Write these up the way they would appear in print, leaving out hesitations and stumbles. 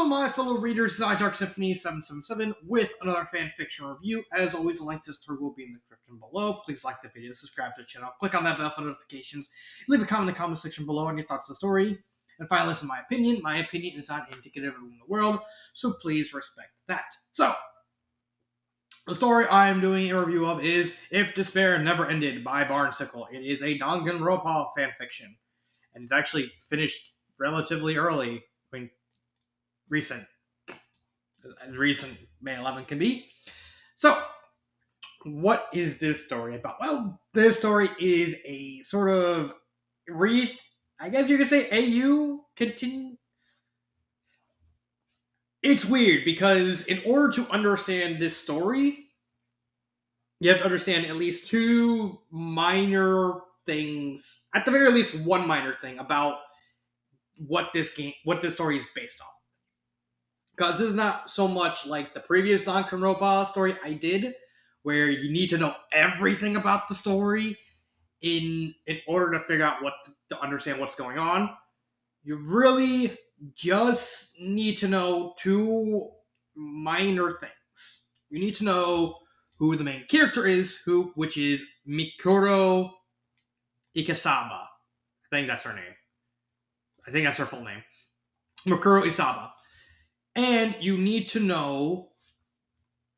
my fellow readers, this is Dark Symphony 777 with another fan fiction review. As always, a link to this story will be in the description below. Please like the video, subscribe to the channel, click on that bell for notifications, leave a comment in the comment section below on your thoughts on the story. And finally, listen to my opinion. My opinion is not indicative of the world, so please respect that. So, the story I am doing a review of is If Despair Never Ended by Barnsicle. It is a Danganronpa fanfiction, and it's actually finished relatively early. I mean, recent, as recent May 11 can be. So, what is this story about? Well, this story is a sort of I guess you could say AU continue. It's weird because in order to understand this story, you have to understand at least two minor things, at the very least one minor thing about what this story is based on. Because this is not so much like the previous Danganronpa story I did, where you need to know everything about the story in order to figure out to understand what's going on. You really just need to know two minor things. You need to know who the main character is, which is Mikuro Ikasaba. I think that's her name. I think that's her full name. Mikuro Isaba. And you need to know...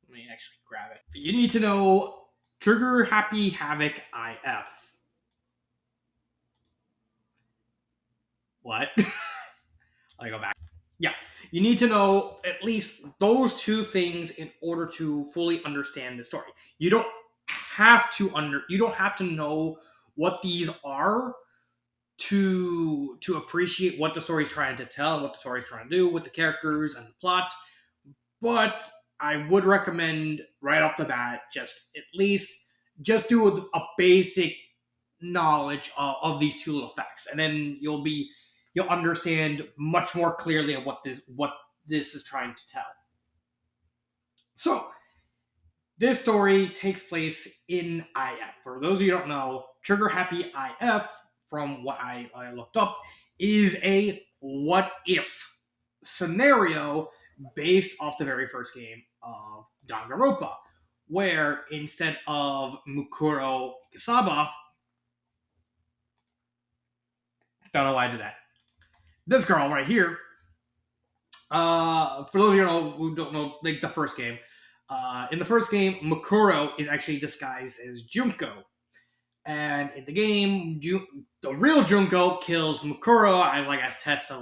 Let me actually grab it. You need to know Trigger Happy Havoc IF. What? Let me go back. Yeah, you need to know at least those two things in order to fully understand the story. You don't have to know what these are to appreciate what the story is trying to tell, what the story is trying to do with the characters and the plot. But I would recommend right off the bat just do a basic knowledge of these two little facts, and then you'll understand much more clearly of what this is trying to tell. So, this story takes place in IF. For those of you who don't know, Trigger Happy IF, from what I looked up, is a what-if scenario based off the very first game of Danganronpa, where instead of Mikuro Ikasaba, don't know why I did that. This girl right here, for those of you who don't know, like the first game, in the first game, Mikuro is actually disguised as Junko. And in the game, the real Junko kills Mikuro as test of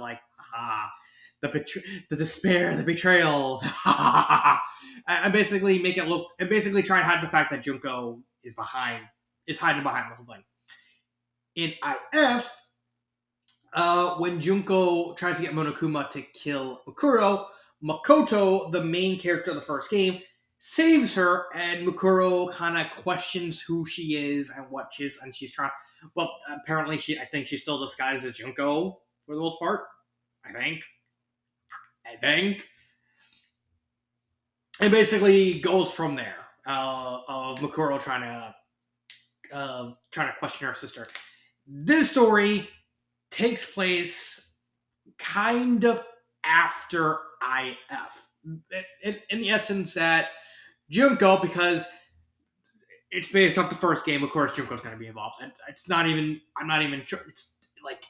the despair, the betrayal, and basically try and hide the fact that Junko is hiding behind the whole thing. In IF, when Junko tries to get Monokuma to kill Mikuro, Makoto, the main character of the first game, saves her, and Mikuro kind of questions who she is and what she is, and she's trying. Well, apparently I think she's still disguised as Junko for the most part. I think. It basically goes from there. Of Mikuro trying to question her sister. This story takes place kind of after IF. In the essence that Junko, because it's based off the first game, of course Junko's going to be involved. And I'm not even sure. It's like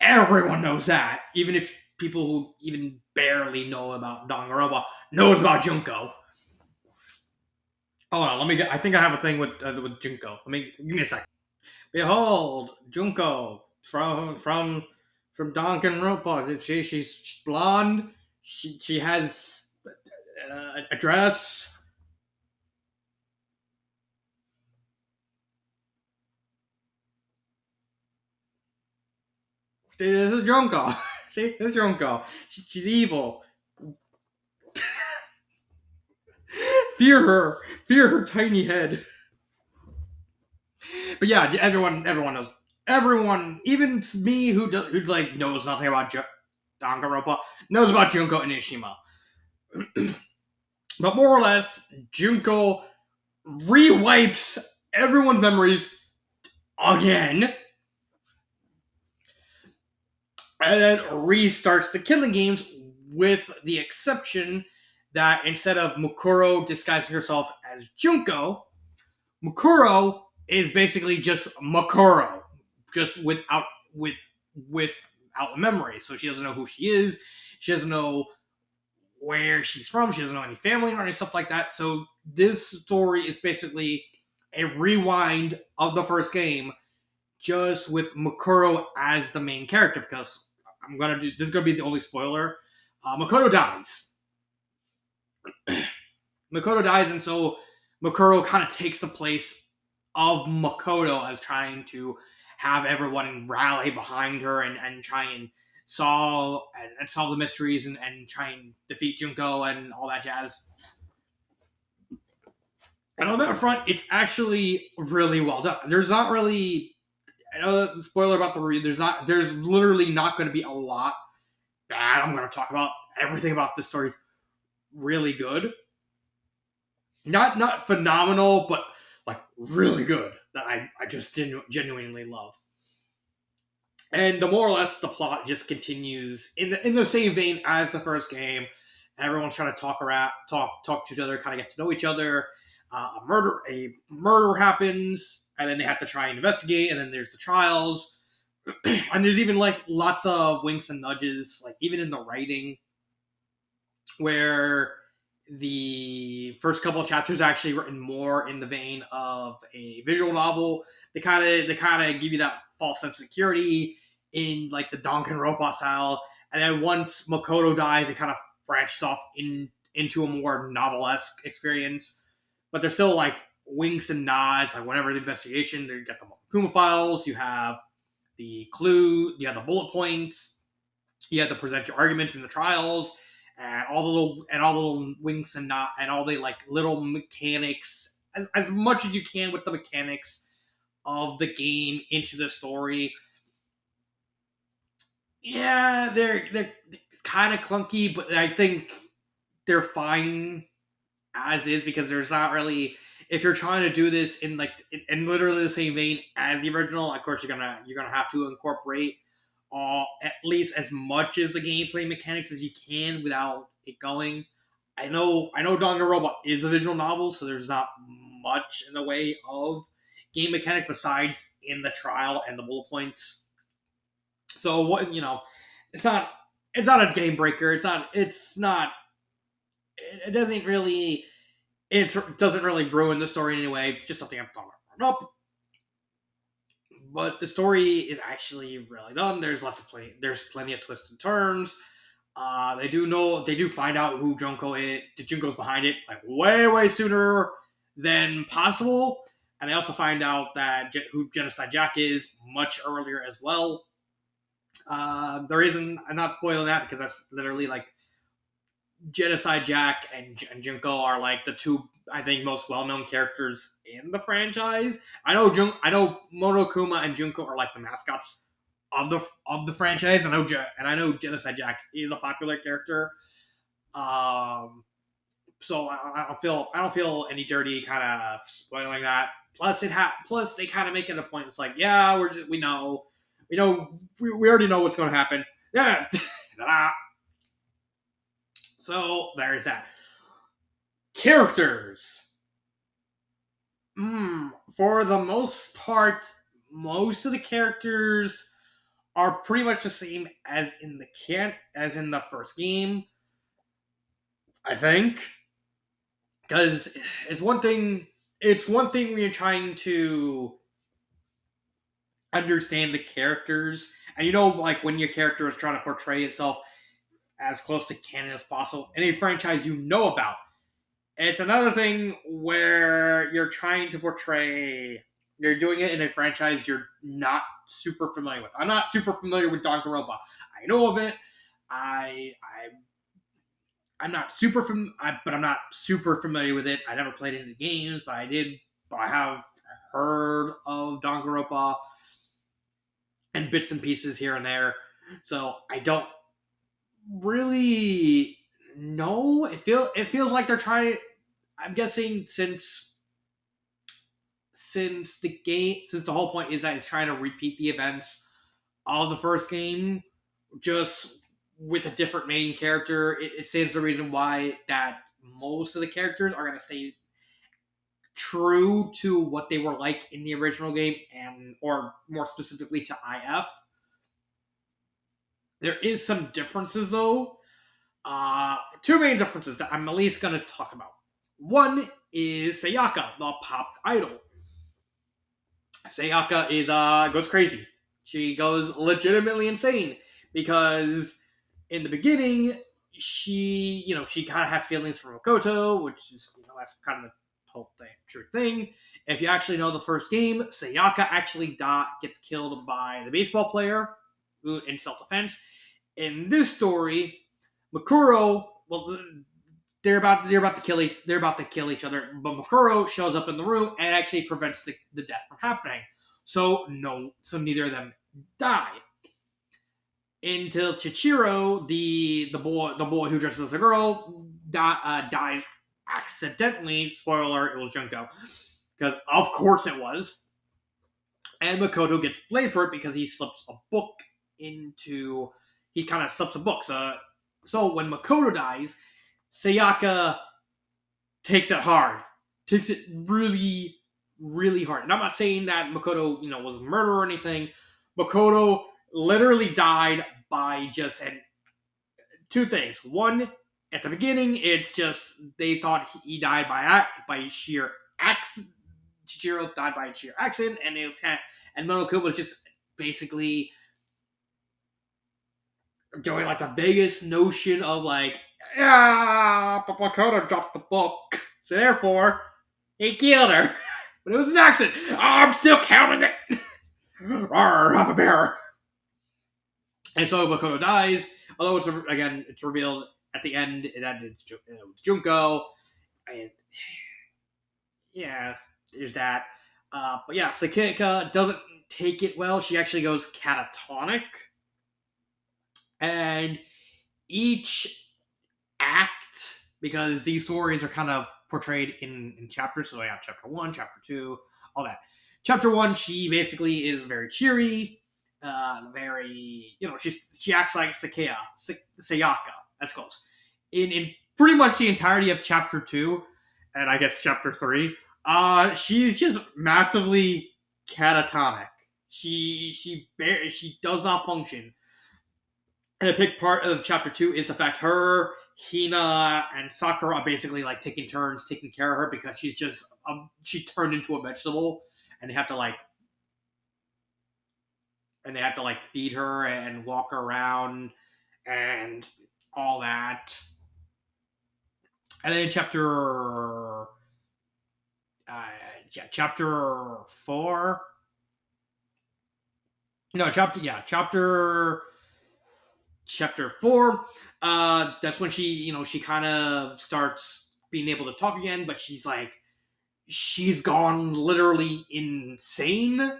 everyone knows that. Even if people who even barely know about Danganronpa knows about Junko. Hold on, I think I have a thing with Junko. Give me a second. Behold, Junko from Danganronpa. She's blonde. She has a dress. This is Junko. See, this is Junko. She's evil. Fear her tiny head. But yeah, everyone knows. Everyone, even me who knows nothing about Danganronpa, knows about Junko and Ishima. But more or less, Junko rewipes everyone's memories again, and then restarts the killing games with the exception that instead of Mukuro disguising herself as Junko, Mukuro is basically just Mukuro, just with without memory. So she doesn't know who she is. She doesn't know where she's from. She doesn't know any family or any stuff like that. So this story is basically a rewind of the first game, just with Mukuro as the main character. Because I'm gonna do this is gonna be the only spoiler. Makoto dies. Makoto dies, and so Mukuro kind of takes the place of Makoto as trying to have everyone rally behind her and try and solve the mysteries and try and defeat Junko and all that jazz. And on that front, it's actually really well done. There's not really, I know, spoiler about the read. There's literally not going to be a lot bad. I'm going to talk about everything about this story. Is really good. Not phenomenal, but like really good that I just genuinely love. And the more or less the plot just continues in the same vein as the first game. Everyone's trying to talk to each other, kind of get to know each other. A murder happens, and then they have to try and investigate. And then there's the trials, and there's even like lots of winks and nudges, like even in the writing, where the first couple of chapters are actually written more in the vein of a visual novel. They kind of give you that false sense of security in like the Danganronpa style, and then once Makoto dies, it kind of branches off into a more novelesque experience. But there's still like winks and nods. Like whenever the investigation, you get the Kuma files, you have the clue, you have the bullet points, you have to present your arguments in the trials, and all the little winks and not and all the like little mechanics as much as you can with the mechanics of the game into the story. Yeah, they're kind of clunky, but I think they're fine as is because there's not really, if you're trying to do this in like in literally the same vein as the original, of course you're gonna have to incorporate at least as much as the gameplay mechanics as you can without it going. I know Danganronpa is a visual novel, so there's not much in the way of game mechanics besides in the trial and the bullet points. So what it's not it's not a game breaker. It's not it doesn't really it doesn't really ruin the story in any way. It's just something I'm talking about. But the story is actually really done. There's plenty of twists and turns. They do find out who Junko is. Junko's behind it like way sooner than possible, and they also find out that who Genocide Jack is much earlier as well. There isn't. I'm not spoiling that because that's literally like Genocide Jack and Junko are like the two I think most well known characters in the franchise. I know Monokuma and Junko are like the mascots of the franchise. And I know Genocide Jack is a popular character. Um, so I don't feel any dirty kind of spoiling that. Plus they kind of make it a point. It's like yeah we already know what's going to happen. Yeah. So there's that. Characters. For the most part, most of the characters are pretty much the same as in the first game. I think because it's one thing. It's one thing when you're trying to understand the characters, and like when your character is trying to portray itself as close to canon as possible in a franchise about. It's another thing where you're doing it in a franchise you're not super familiar with. I'm not super familiar with Danganronpa. I know of it. I I'm not but I'm not super familiar with it. I never played any games, but I did. But I have heard of Danganronpa and bits and pieces here and there. So I don't really know. It feels like they're trying. I'm guessing since the whole point is that it's trying to repeat the events of the first game, just with a different main character, it stands the reason why that most of the characters are going to stay true to what they were like in the original game, and or more specifically to IF. There is some differences though. Two main differences that I'm at least going to talk about. One is Sayaka, the pop idol. Sayaka is goes crazy. She goes legitimately insane because in the beginning she kind of has feelings for Makoto, which is that's kind of the whole thing, true thing. If you actually know the first game, Sayaka actually gets killed by the baseball player in self defense. In this story, Makuro, well, they're about to kill each other, but Makuro shows up in the room and actually prevents the death from happening. So neither of them die until Chichiro, the boy who dresses as a girl, dies accidentally. Spoiler alert: it was Junko, because of course it was. And Makoto gets blamed for it because he slips a book into. He kind of slips a book. So when Makoto dies, Sayaka takes it hard. Takes it really, really hard. And I'm not saying that Makoto, was a murderer or anything. Makoto literally died by just two things. One, at the beginning, it's just they thought he died by sheer accident. Chichiro died by sheer accident, and and Monoku was just basically doing like the biggest notion of like, yeah, but Makoto dropped the book, so therefore he killed her. But it was an accident. I'm still counting it. Arr, I'm a bear. And so Makoto dies. Although it's revealed at the end that it's Junko. And yeah, there's that. But yeah, Sakika doesn't take it well. She actually goes catatonic. And each act, because these stories are kind of portrayed in chapters. So I have chapter 1, chapter 2, all that. Chapter 1, she basically is very cheery, very, she acts like Sayaka. That's close. In pretty much the entirety of chapter 2, and I guess chapter 3, she's just massively catatonic. She does not function. And a big part of chapter 2 is the fact her, Hina, and Sakura are basically like taking turns taking care of her because she's just she turned into a vegetable, and they have to like feed her and walk her around and all that. And then chapter 4. No, chapter 4, that's when she kind of starts being able to talk again, but she's gone literally insane,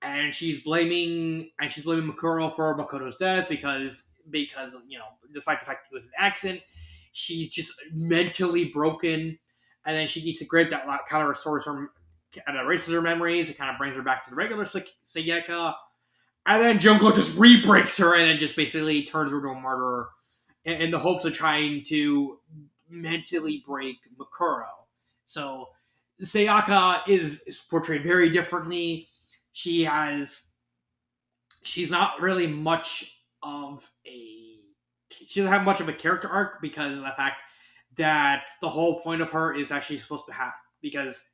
and she's blaming Makuro for Makoto's death because despite the fact it was an accident, she's just mentally broken. And then she eats a grape that kind of restores her and erases her memories. It kind of brings her back to the regular Sayaka. And then Junko just re-breaks her and then just basically turns her into a murderer in the hopes of trying to mentally break Makuro. So Sayaka is portrayed very differently. She's not really much of a she doesn't have much of a character arc because of the fact that the whole point of her is actually supposed to have because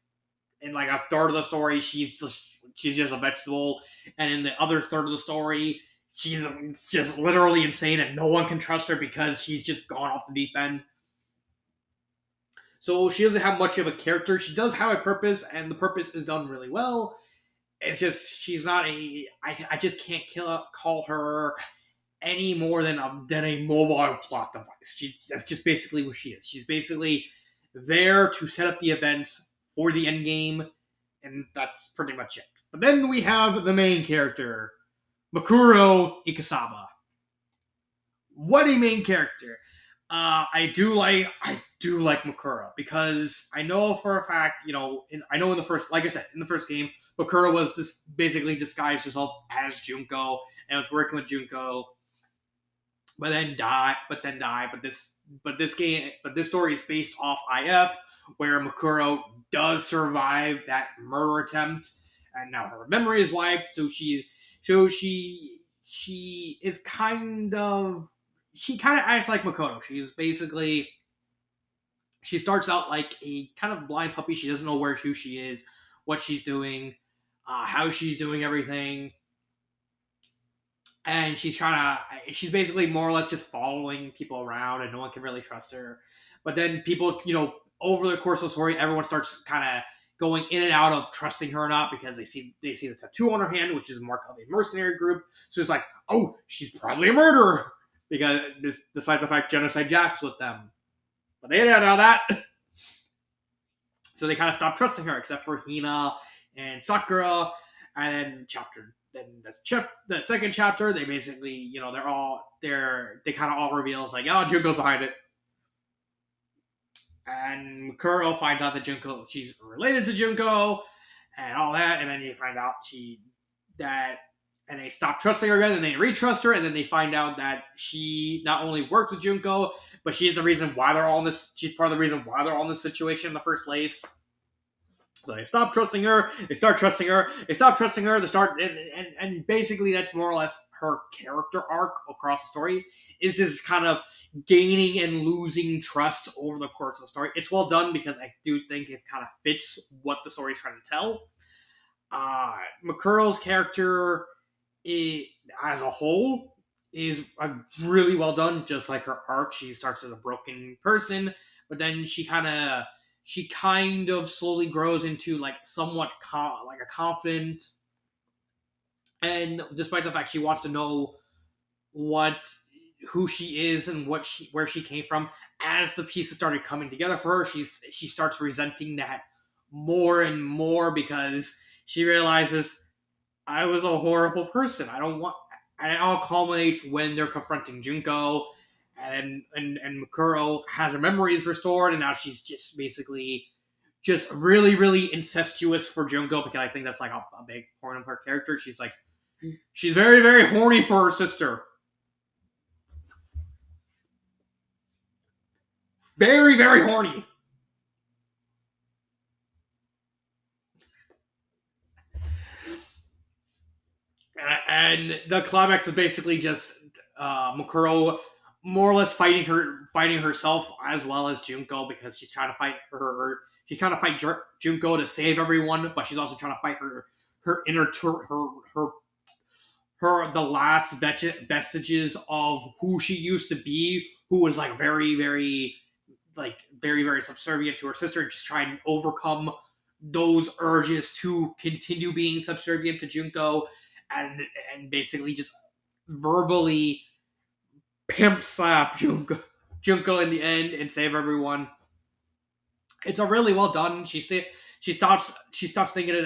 in like a third of the story she's just a vegetable, and in the other third of the story she's just literally insane and no one can trust her because she's just gone off the deep end. So she doesn't have much of a character. She does have a purpose, and the purpose is done really well. It's just she's not I just can't call her any more than a mobile plot device. That's just basically what she is. She's basically there to set up the events for the end game, and that's pretty much it. But then we have the main character, Makuro Ikasaba. What a main character! I do like Makuro because I know for a fact, I know in the first, like I said, in the first game, Makuro was basically disguised herself as Junko and was working with Junko. but this story is based off IF, where Makuro does survive that murder attempt, and now her memory is wiped. So she is kind of acts like Makoto. She starts out like a kind of blind puppy. She doesn't know who she is, what she's doing, how she's doing everything, and she's basically more or less just following people around, and no one can really trust her. But then people, over the course of the story, everyone starts kind of going in and out of trusting her or not, because they see the tattoo on her hand, which is mark of a mercenary group. So it's like, oh, she's probably a murderer, because despite the fact Genocide Jack's with them, but they didn't know that. So they kind of stopped trusting her, except for Hina and Sakura. And the second chapter, they basically, they kind of all reveal it's like, oh, Junko's behind it. And Kuro finds out that she's related to Junko and all that, and then you find out and they stop trusting her again, and they retrust her, and then they find out that she not only worked with Junko, but she's the reason why they're all in this. She's part of the reason why they're all in this situation in the first place. So they stop trusting her. They start trusting her. They stop trusting her. They start, and basically that's more or less her character arc across the story. Is this kind of gaining and losing trust over the course of the story. It's well done because I do think it kind of fits what the story is trying to tell. Makuro's character, as a whole, is really well done. Just like her arc, she starts as a broken person, but then she kind of slowly grows into like somewhat like a confident, and despite the fact she wants to know who she is and where she came from, as the pieces started coming together for her, she starts resenting that more and more, because she realizes I was a horrible person. I don't want. And it all culminates when they're confronting Junko, and Makuro has her memories restored, and now she's just basically just really, really incestuous for Junko, because I think that's like a big part of her character. She's very, very horny for her sister. Very, very horny. And the climax is basically just Makuro more or less fighting herself as well as Junko, because she's trying to fight she's trying to fight Junko to save everyone, but she's also trying to fight her inner her the last vestiges of who she used to be, who was like very, very, like very, very subservient to her sister, and just try and overcome those urges to continue being subservient to Junko, and basically just verbally pimp slap Junko in the end and save everyone. It's a really well done. She stops thinking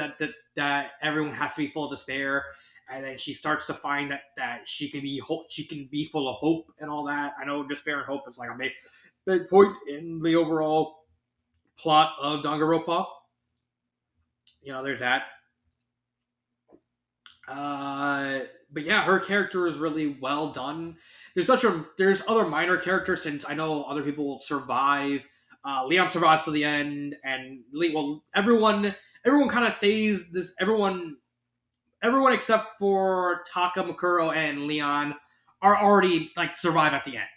that everyone has to be full of despair, and then she starts to find that she can be full of hope and all that. I know despair and hope is like a big point in the overall plot of Danganronpa. There's that. But yeah, her character is really well done. There's other minor characters, since I know other people will survive. Leon survives to the end, and everyone kind of stays. Everyone except for Taka, Makuro, and Leon are already like survive at the end.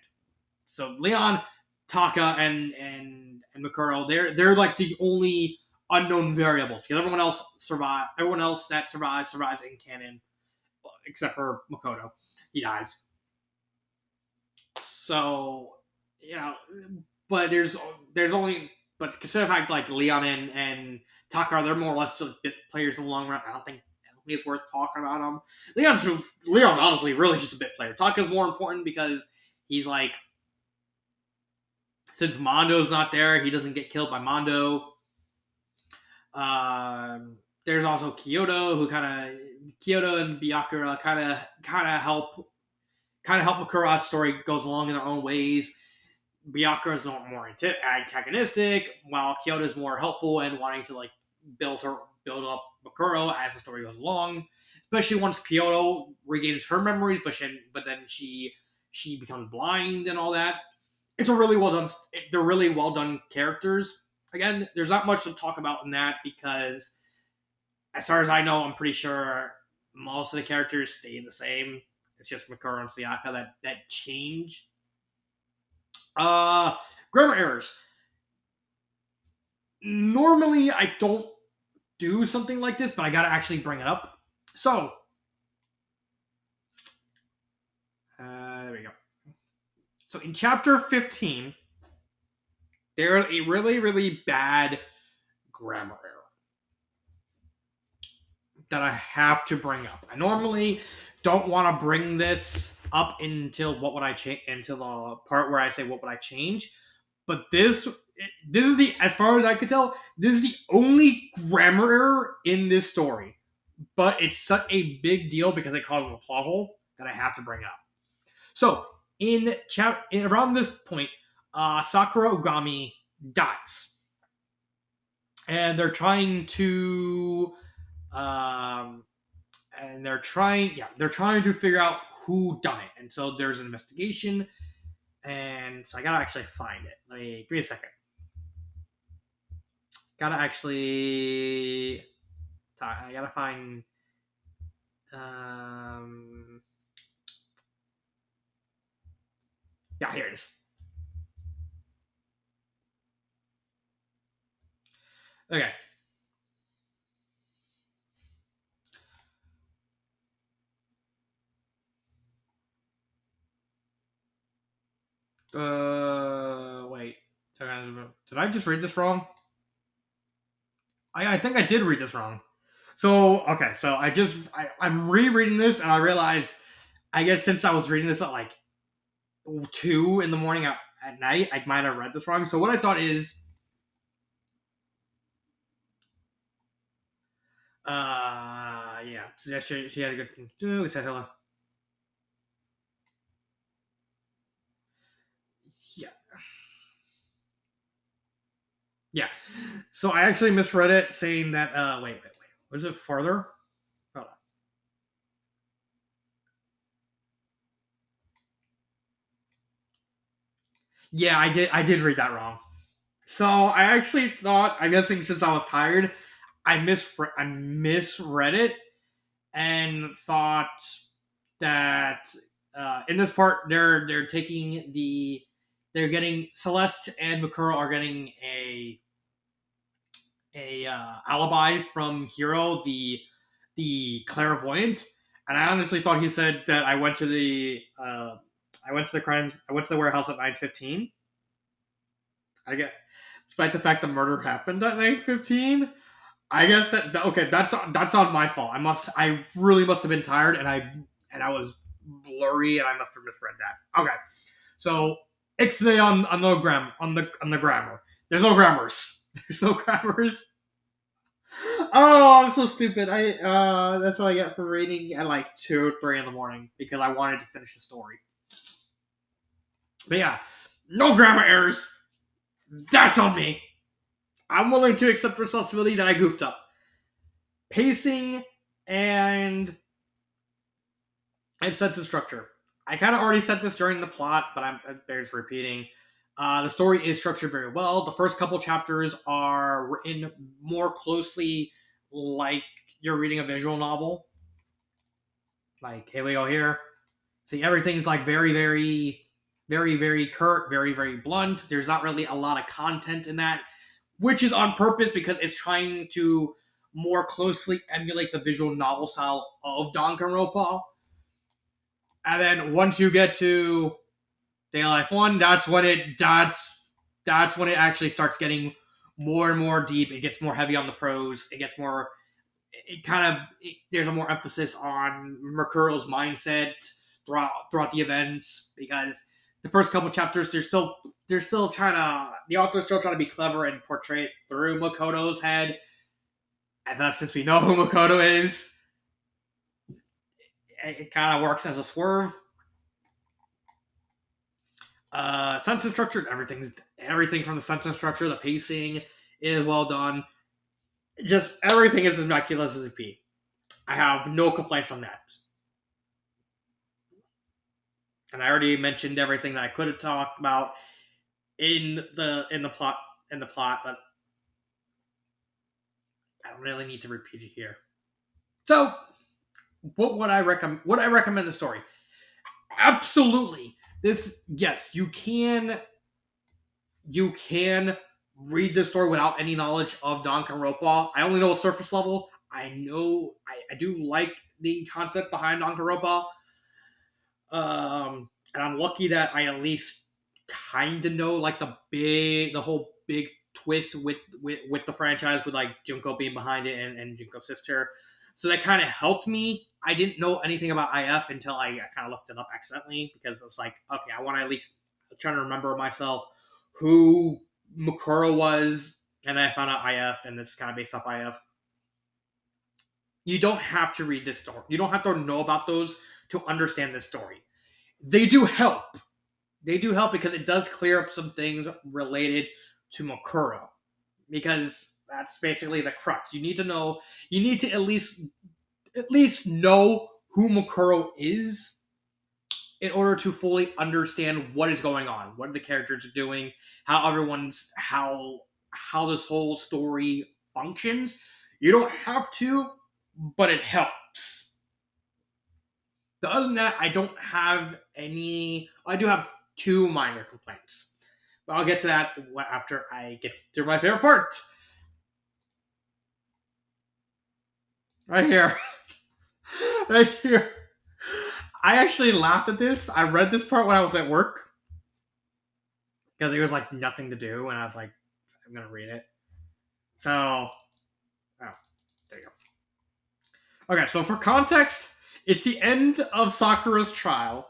So Leon, Taka, and Makuro, they're like the only unknown variables, because everyone else survive. Everyone else that survives in canon, except for Makoto. He dies. So, you know, but but consider the fact like Leon and Taka, they're more or less just players in the long run. I don't think it's worth talking about them. Leon's honestly really just a bit player. Taka's more important because he's like, since Mondo's not there, he doesn't get killed by Mondo. There's also Kyoto and Byakuya kind of help Makura's story goes along in their own ways. Byakuya is more antagonistic, while Kyoto is more helpful and wanting to like build up Makuro as the story goes along. Especially once Kyoto regains her memories, but then she she becomes blind and all that. It's a really well done. They're really well done characters. Again, there's not much to talk about in that because, as far as I know, I'm pretty sure most of the characters stay the same. It's just Mikuru and Sayaka that change. Uh, Grammar errors. Normally, I don't do something like this, but I gotta actually bring it up. So, there we go. So in chapter 15, there's a really, really bad grammar error that I have to bring up. I normally don't want to bring this up until what would I change, until the part where I say what would I change. But this is the, as far as I could tell, this is the only grammar error in this story. But it's such a big deal because it causes a plot hole that I have to bring it up. So around this point, Sakura Ogami dies, and they're trying to they're trying to figure out who done it, and so there's an investigation, and so I gotta actually find it. Give me a second. I gotta find. Yeah, here it is. Okay. Wait. Did I just read this wrong? I think I did read this wrong. So okay, so I'm rereading this and I realized I guess since I was reading this at like 2 in the morning at night, I might have read this wrong. So what I thought is, yeah, she had a good. We said hello. Yeah, yeah. So I actually misread it, saying that. Wait. Was it farther? Hold on. Yeah, I did read that wrong. So I actually thought, I'm guessing since I was tired, I misread it and thought that in this part they're getting Celeste and Mikuro are getting a alibi from Hiro, the clairvoyant, and I honestly thought he said that I went to the warehouse at 9:15. I get, despite the fact the murder happened at 9:15. I guess okay. That's not my fault. I really must have been tired, and I was blurry, and I must have misread that. Okay, so ixnay on the grammar. There's no grammars. There's no grammars. Oh, I'm so stupid. That's what I get for reading at like 2, 3 in the morning because I wanted to finish the story. But yeah, no grammar errors. That's on me. I'm willing to accept responsibility that I goofed up. Pacing and sense of structure. I kind of already said this during the plot, but it bears repeating. The story is structured very well. The first couple chapters are written more closely like you're reading a visual novel. Like, here we go here. See, everything's like very, very, very, very curt, very, very blunt. There's not really a lot of content in that, which is on purpose because it's trying to more closely emulate the visual novel style of Danganronpa. And then once you get to Day Life 1, that's when it actually starts getting more and more deep. It gets more heavy on the prose. It gets more. It kind of there's a more emphasis on Mercurio's mindset throughout the events because the first couple chapters they're still trying to the author's still trying to be clever and portray it through Makoto's head. And thus, since we know who Makoto is, it kind of works as a swerve. Sentence structure, everything from the sentence structure, the pacing is well done. Just everything is as immaculate as it be. I have no complaints on that. And I already mentioned everything that I could have talked about in the plot, but I don't really need to repeat it here. So, what would I recommend? Would I recommend the story? Absolutely. This, yes, you can read this story without any knowledge of Danganronpa. I only know a surface level. I know I do like the concept behind Danganronpa. And I'm lucky that I at least kind of know like the whole big twist with the franchise, with like Junko being behind it, and Junko's sister. So that kind of helped me. I didn't know anything about IF until I kind of looked it up accidentally, because it's like, okay, I want to at least try to remember myself who Makura was, and I found out IF, and this is kind of based off IF. You don't have to read this story. You don't have to know about those to understand this story. They do help. They do help because it does clear up some things related to Makura, because that's basically the crux. You need to know. You need to at least know who Makuro is in order to fully understand what is going on, what the characters are doing, how this whole story functions. You don't have to, but it helps. But other than that, I don't have any. I do have two minor complaints, but I'll get to that after I get to my favorite part. Right here. Right here. I actually laughed at this. I read this part when I was at work because there was like nothing to do, and I was like, I'm gonna read it. So, oh, there you go. Okay, so for context, it's the end of Sakura's trial,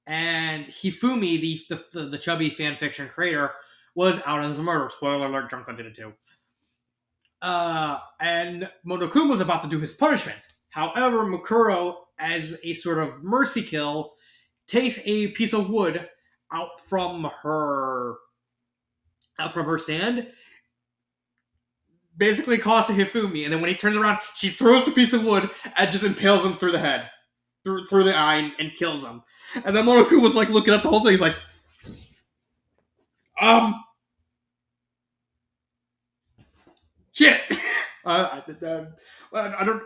and Hifumi, the chubby fan fiction creator, was out as a murderer. Spoiler alert: Junko did it too. And Monokuma was about to do his punishment. However, Makuro, as a sort of mercy kill, takes a piece of wood out from her stand, basically calls to Hifumi, and then when he turns around, she throws the piece of wood and just impales him through the head, through the eye, and kills him. And then Monokuma was like looking at the whole thing. He's like, um, shit. I, I don't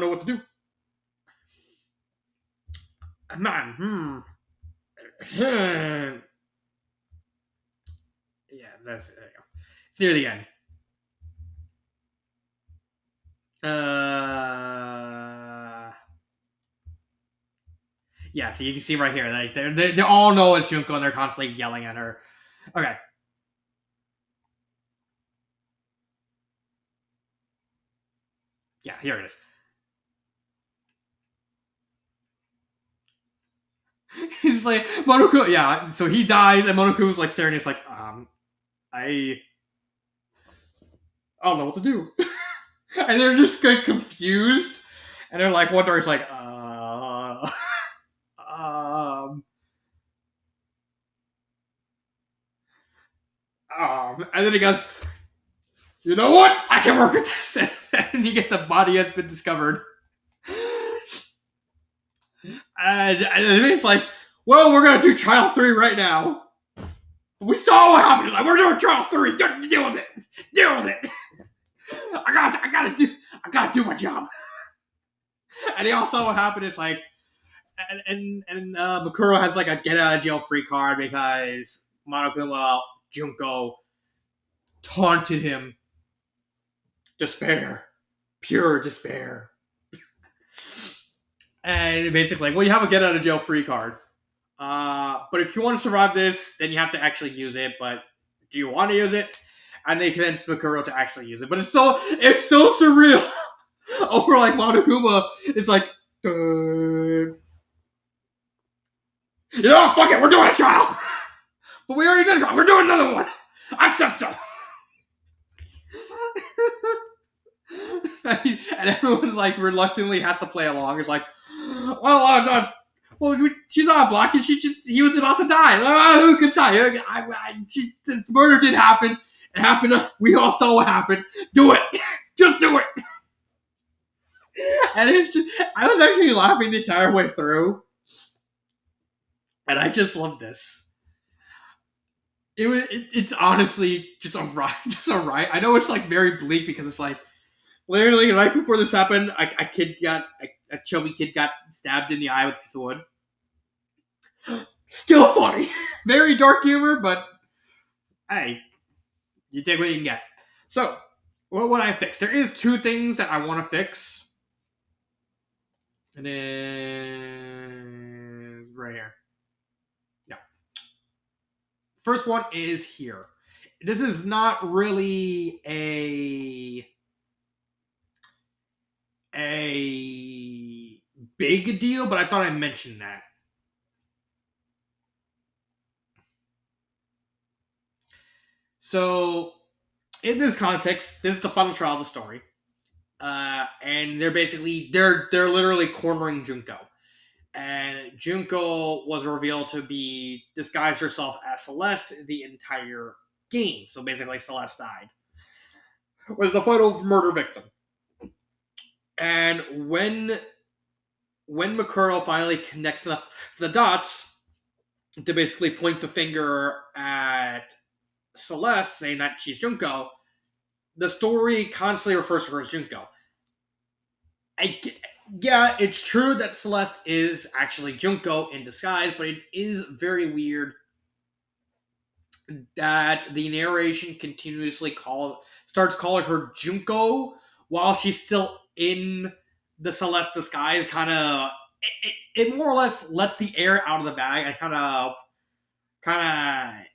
know what to do. Man, yeah, that's there you go. It's near the end. Yeah, so you can see right here, like they all know it's Junko, and they're constantly yelling at her. Okay, yeah, here it is. He's like Monoku, yeah. So he dies, and Monoku's like staring. It's like, I don't know what to do, and they're just like confused, and they're like wondering. It's like, and then he goes, you know what? I can work with this, and you get the body has been discovered, and then he's like, well, we're gonna do trial 3 right now. We saw what happened. Like, we're doing trial 3. Deal with it. Deal with it. I gotta do my job. And they all saw what happened. It's like, and Makuro has like a get out of jail free card because Monokuma Junko taunted him. Despair, pure despair. And basically, like, well, you have a get out of jail free card. But if you want to survive this, then you have to actually use it. But do you want to use it? And they convince Makuro to actually use it. But it's so surreal. Over like Monokuma, it's like, you know, fuck it, we're doing a trial. But we already did a trial. We're doing another one. I said so. And everyone like reluctantly has to play along. It's like, well, she's on a block, and he was about to die. Who can say? This murder did happen. It happened. We all saw what happened. Do it. Just do it. And it's just, I was actually laughing the entire way through. and I just love this. It's honestly just a riot, just a riot. I know it's like very bleak because it's like literally right before this happened, a chubby kid got stabbed in the eye with a piece of wood. Still funny, very dark humor, but hey, you take what you can get. So, what would I fix? There is two things that I want to fix, and then right here. Yeah, first one is here. This is not really a big deal, but I thought I'd mention that. So, in this context, this is the final trial of the story, and they're literally cornering Junko, and Junko was revealed to be disguised herself as Celeste the entire game. So basically, Celeste died. Was the final murder victim, and when Makuro finally connects the dots to basically point the finger at Celeste, saying that she's Junko, the story constantly refers to her as Junko. I, yeah, it's true that Celeste is actually Junko in disguise, but it is very weird that the narration continuously starts calling her Junko while she's still in the Celeste disguise. It more or less lets the air out of the bag and kind of kind of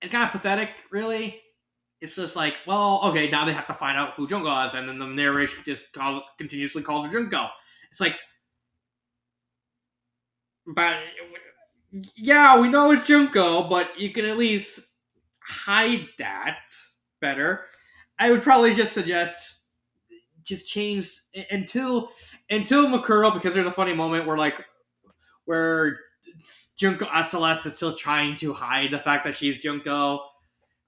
it's kind of pathetic, really. It's just like, well, okay, now they have to find out who Junko is, and then the narration just continuously calls her Junko. It's like, but yeah, we know it's Junko, but you can at least hide that better. I would probably just suggest just change until Makuro, because there's a funny moment where Junko Celeste is still trying to hide the fact that she's Junko,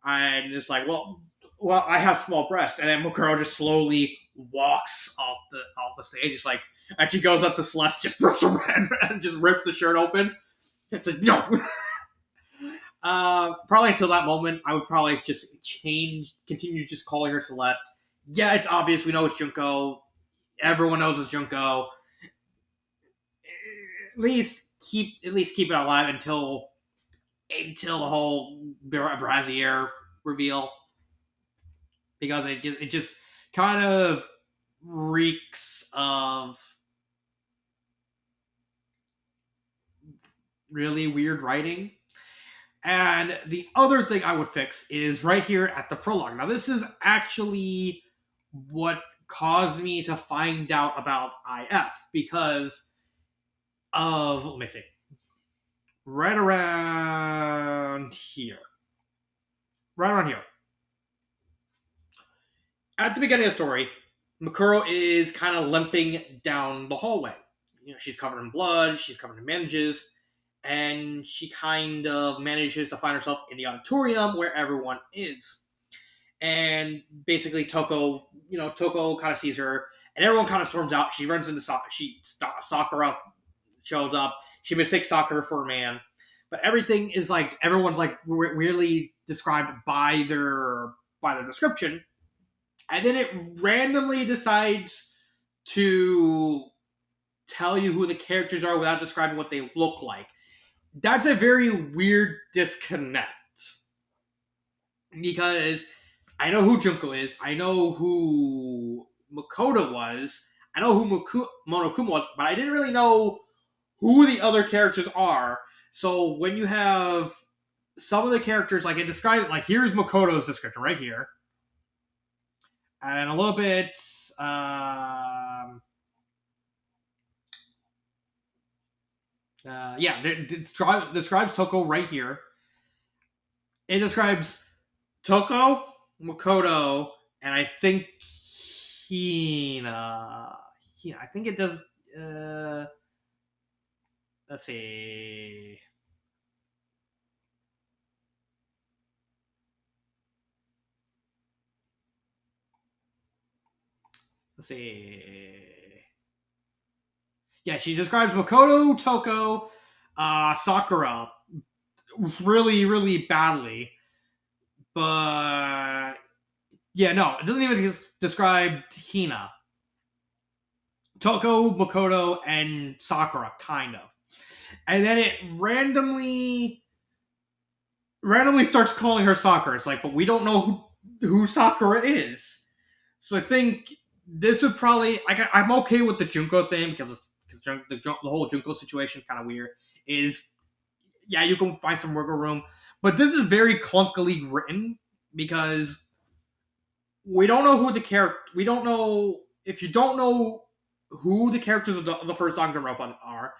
and it's like, well, I have small breasts, and then Makuro just slowly walks off the stage. It's like, and she goes up to Celeste, just rips her and just rips the shirt open. It's like, no. Probably until that moment, I would probably just continue just calling her Celeste. Yeah, it's obvious. We know it's Junko. Everyone knows it's Junko. At least keep it alive until the whole Brazier reveal, because it just kind of reeks of really weird writing. And the other thing I would fix is right here at the prologue. Now, this is actually what caused me to find out about IF, because of, let me see, right around here. Right around here. At the beginning of the story, Makuro is kind of limping down the hallway. You know, she's covered in blood, she's covered in bandages, and she kind of manages to find herself in the auditorium where everyone is. And basically, Toko kind of sees her, and everyone kind of storms out. She runs into Sakura shows up. She mistakes Sakura for a man, but everything is like everyone's like weirdly described by their description, and then it randomly decides to tell you who the characters are without describing what they look like. That's a very weird disconnect, because I know who Junko is, I know who Makoto was, I know who Monokuma was, but I didn't really know who the other characters are. So when you have some of the characters, like it describes, like here's Makoto's description right here, and a little bit, yeah, it describes Toko right here. It describes Toko, Makoto, and I think Hina. I think it does. Uh, let's see. Let's see. Yeah, she describes Makoto, Toko, Sakura really, really badly. But yeah, no, it doesn't even describe Hina. Toko, Makoto, and Sakura, kind of. And then it randomly starts calling her Sakura. It's like, but we don't know who Sakura is. So I think this would probably I'm okay with the Junko thing because the whole Junko situation kind of weird. Is yeah, you can find some wiggle room, but this is very clunkily written because we don't know who the character. We don't know if you don't know who the characters of the first Danganronpa are.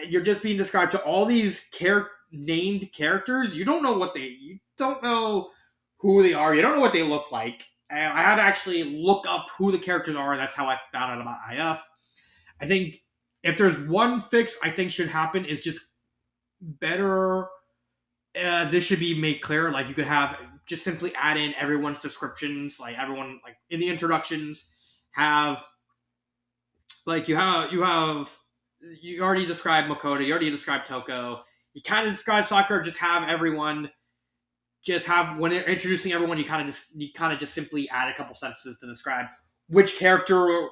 You're just being described to all these named characters. You don't know who they are. You don't know what they look like. And I had to actually look up who the characters are. And that's how I found out about IF. I think if there's one fix I think should happen is just better. This should be made clear. Like you could have just simply add in everyone's descriptions, like everyone like in the introductions have like you already described Makoto, you already described Toko, you kind of described Sakura. Just have everyone, just have when introducing everyone, you kind of just simply add a couple sentences to describe which character,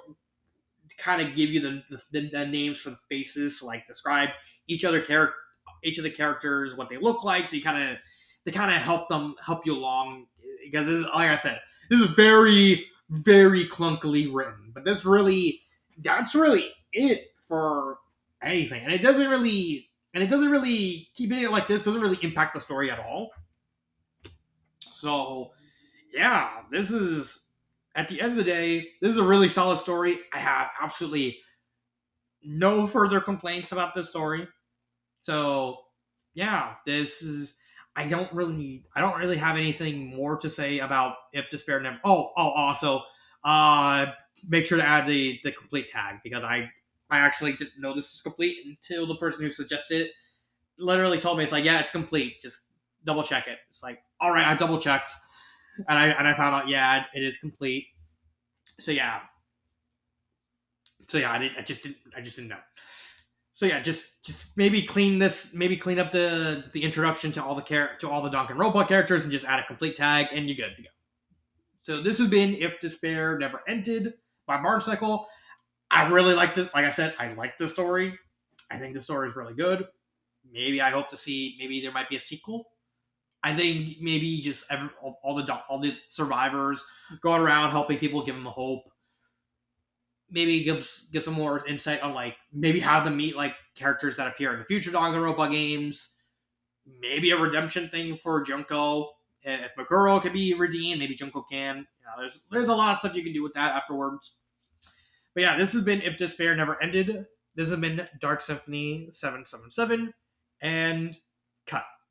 kind of give you the names for the faces, so like describe each other character, each of the characters, what they look like, so you kind of they kind of help you along because this is, like I said, this is very very clunkily written, but that's really it for anything, and it doesn't really keeping it like this doesn't really impact the story at all. So yeah, this is at the end of the day, this is a really solid story. I have absolutely no further complaints about this story. So yeah, this is I don't really have anything more to say about if despair never also uh make sure to add the complete tag because I actually didn't know this was complete until the person who suggested it literally told me it's like, yeah, it's complete. Just double check it. It's like, all right, I double checked and I found out, yeah, it is complete. So yeah. So yeah, I just didn't know. So yeah, just maybe clean up the introduction to all the Danganronpa characters and just add a complete tag and you're good to go. So this has been If Despair Never Ended by Barncycle. I really liked it. Like I said, I like the story. I think the story is really good. Maybe I hope to see maybe there might be a sequel. I think maybe just all the survivors going around helping people, give them a hope. Maybe give some more insight on like maybe have them meet like characters that appear in the future Danganronpa games. Maybe a redemption thing for Junko. If Meguro can be redeemed, maybe Junko can. There's a lot of stuff you can do with that afterwards. But yeah, this has been If Despair Never Ended. This has been Dark Symphony 777 and cut.